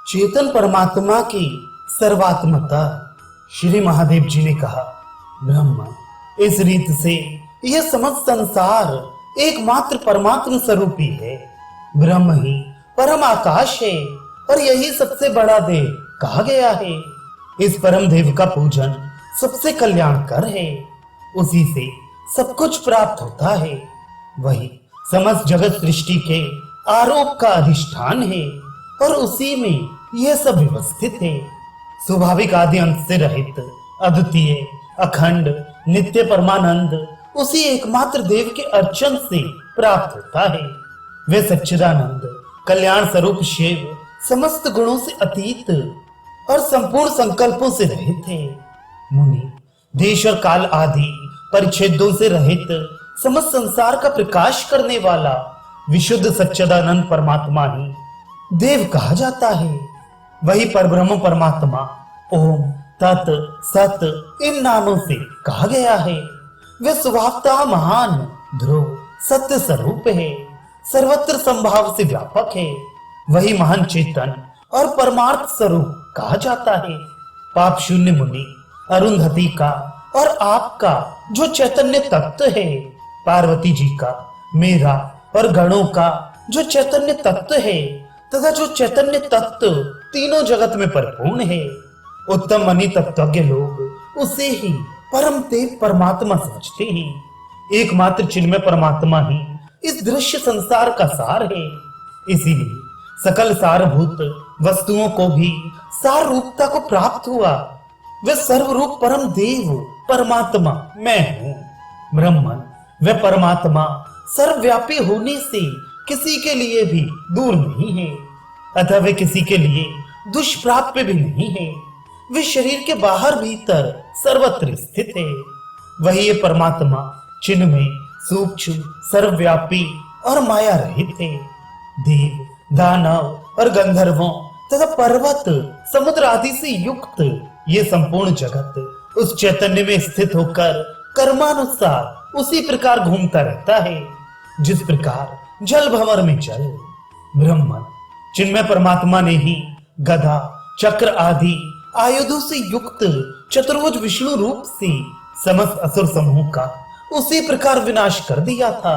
चेतन परमात्मा की सर्वात्मता। श्री महादेव जी ने कहा, ब्रह्म, इस रीत से यह समस्त संसार एकमात्र परमात्म स्वरूप ही है। ब्रह्म ही परम आकाश है और यही सबसे बड़ा देव कहा गया है। इस परम देव का पूजन सबसे कल्याणकर है। उसी से सब कुछ प्राप्त होता है। वही समस्त जगत सृष्टि के आरोप का अधिष्ठान है और उसी में यह सब व्यवस्थित है। स्वाभाविक आदि अंत से रहित, अद्वितीय, अखंड, नित्य परमानंद उसी एकमात्र देव के अर्चन से प्राप्त होता है। वे सच्चिदानंद कल्याण स्वरूप शिव समस्त गुणों से अतीत और संपूर्ण संकल्पों से रहित है। मुनि, देश और काल आदि परिच्छेदों से रहित समस्त संसार का प्रकाश करने वाला विशुद्ध सच्चिदानंद परमात्मा ही देव कहा जाता है। वही परब्रह्म परमात्मा ओम, तत्, सत इन नामों से कहा गया है। वे स्वभावतः महान, ध्रुव, सत्य स्वरूप है, सर्वत्र संभाव से व्यापक है। वही महान चेतन और परमार्थ स्वरूप कहा जाता है। पाप शून्य मुनि, अरुंधति का और आपका जो चैतन्य तत्व है, पार्वती जी का, मेरा और गणों का जो चैतन्य तत्व है तथा जो चैतन्य तत्व तीनों जगत में परिपूर्ण है। उत्तम मनी तत्वज्ञ लोग उसे ही परम देव परमात्मा समझते हैं। एकमात्र चिन्मय परमात्मा ही इस दृश्य संसार का सार है। इसीलिए सकल सारभूत वस्तुओं को भी सार रूपता को प्राप्त हुआ। वे सर्वरूप परम देव परमात्मा मैं हूँ। ब्रह्मन वे परमात्मा सर्वव्यापी होने से किसी के लिए भी दूर नहीं है, अतः वे किसी के लिए दुष्प्राप्य भी नहीं है। वे शरीर के बाहर भीतर सर्वत्र स्थित है। वही ये परमात्मा चिन्मय, सूक्ष्म, सर्वव्यापी और माया रहित है। देव, दानव और गंधर्वों तथा पर्वत, समुद्र आदि से युक्त ये संपूर्ण जगत उस चैतन्य में स्थित होकर कर्मानुसार उसी प्रकार घूमता रहता है जिस प्रकार जल भंवर में जल। ब्रह्मन चिन्मय परमात्मा ने ही गदा, चक्र आदि आयुधों से युक्त चतुर्भुज विष्णु रूप से समस्त असुर समूह का उसी प्रकार विनाश कर दिया था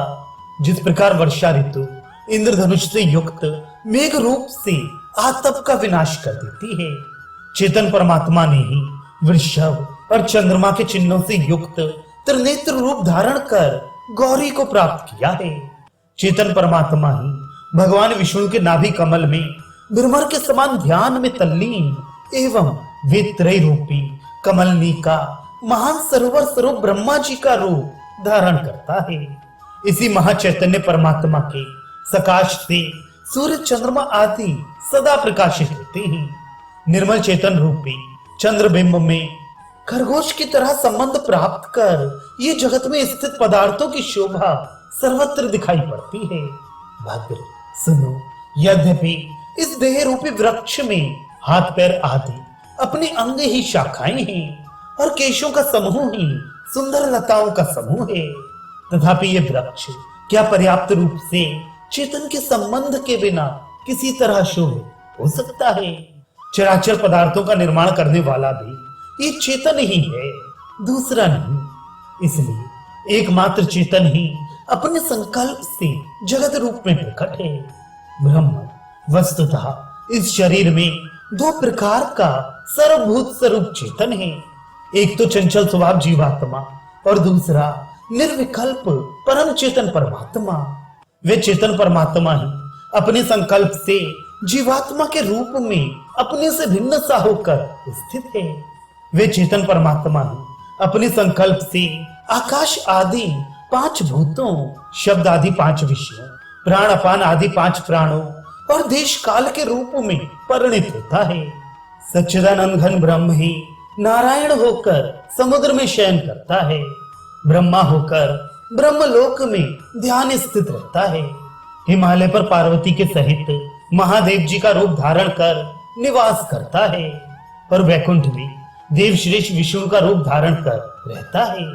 जिस प्रकार वर्षा ऋतु इंद्रधनुष से युक्त मेघ रूप से आतप का विनाश कर देती है। चेतन परमात्मा ने ही वृषभ और चंद्रमा के चिन्हों से युक्त त्रिनेत्र रूप धारण कर गौरी को प्राप्त किया है। चेतन परमात्मा ही भगवान विष्णु के नाभि कमल में भ्रमर के समान ध्यान में तल्लीन एवं वेत्रय रूपी कमलनी का महान सरोवर स्वरूप ब्रह्मा जी का रूप धारण करता है। इसी महाचैतन्य परमात्मा के सकाश से सूर्य, चंद्रमा आदि सदा प्रकाशित होते हैं। निर्मल चेतन रूपी चंद्रबिंब में खरगोश की तरह संबंध प्राप्त कर ये जगत में स्थित पदार्थों की शोभा सर्वत्र दिखाई पड़ती है। भद्र सुनो, यद्यपि इस देह रूपी वृक्ष में हाथ पैर आदि अपने अंग ही शाखाएं हैं और केशों का समूह ही सुंदर लताओं का समूह है, तथापि ये वृक्ष क्या पर्याप्त रूप से चेतन के संबंध के बिना किसी तरह शोभित हो सकता है? चराचर पदार्थों का निर्माण करने वाला भी ये चेतन ही है, दूसरा नहीं। इसलिए एकमात्र चेतन ही अपने संकल्प से जगत रूप में प्रकट है। ब्रह्म वस्तुतः इस शरीर में दो प्रकार का सर्वभूत स्वरूप चेतन है। एक तो चंचल स्वभाव जीवात्मा और दूसरा निर्विकल्प परम चेतन परमात्मा। वे चेतन परमात्मा ही अपने संकल्प से जीवात्मा के रूप में अपने से भिन्न सा होकर स्थित है। वे चेतन परमात्मा ही अपने संकल्प से आकाश आदि पांच भूतों, शब्द आदि पांच विषयों, प्राण अपान आदि पांच प्राणों और देश काल के रूप में परिणित होता है। सच्चिदानंद घन ब्रह्म ही नारायण होकर समुद्र में शयन करता है। ब्रह्मा होकर ब्रह्मलोक में ध्यान स्थित रहता है। हिमालय पर पार्वती के सहित महादेव जी का रूप धारण कर निवास करता है और वैकुंठ में देव श्रेष्ठ विष्णु का रूप धारण कर रहता है।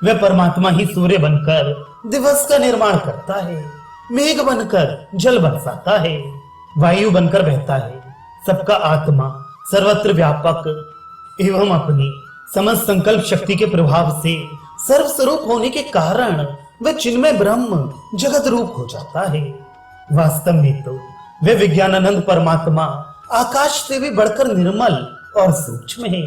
वह परमात्मा ही सूर्य बनकर दिवस का निर्माण करता है, मेघ बनकर जल बरसाता है, वायु बनकर बहता है, सबका आत्मा सर्वत्र व्यापक एवं अपनी समस्त संकल्प शक्ति के प्रभाव से सर्वस्वरूप होने के कारण वह चिन्मय ब्रह्म जगत रूप हो जाता है। वास्तव में तो वे विज्ञानानंद परमात्मा आकाश से भी बढ़कर निर्मल और सूक्ष्म है।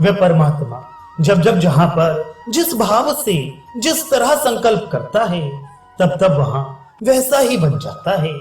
वह परमात्मा जब जब जहां पर जिस भाव से जिस तरह संकल्प करता है तब तब वहां वैसा ही बन जाता है।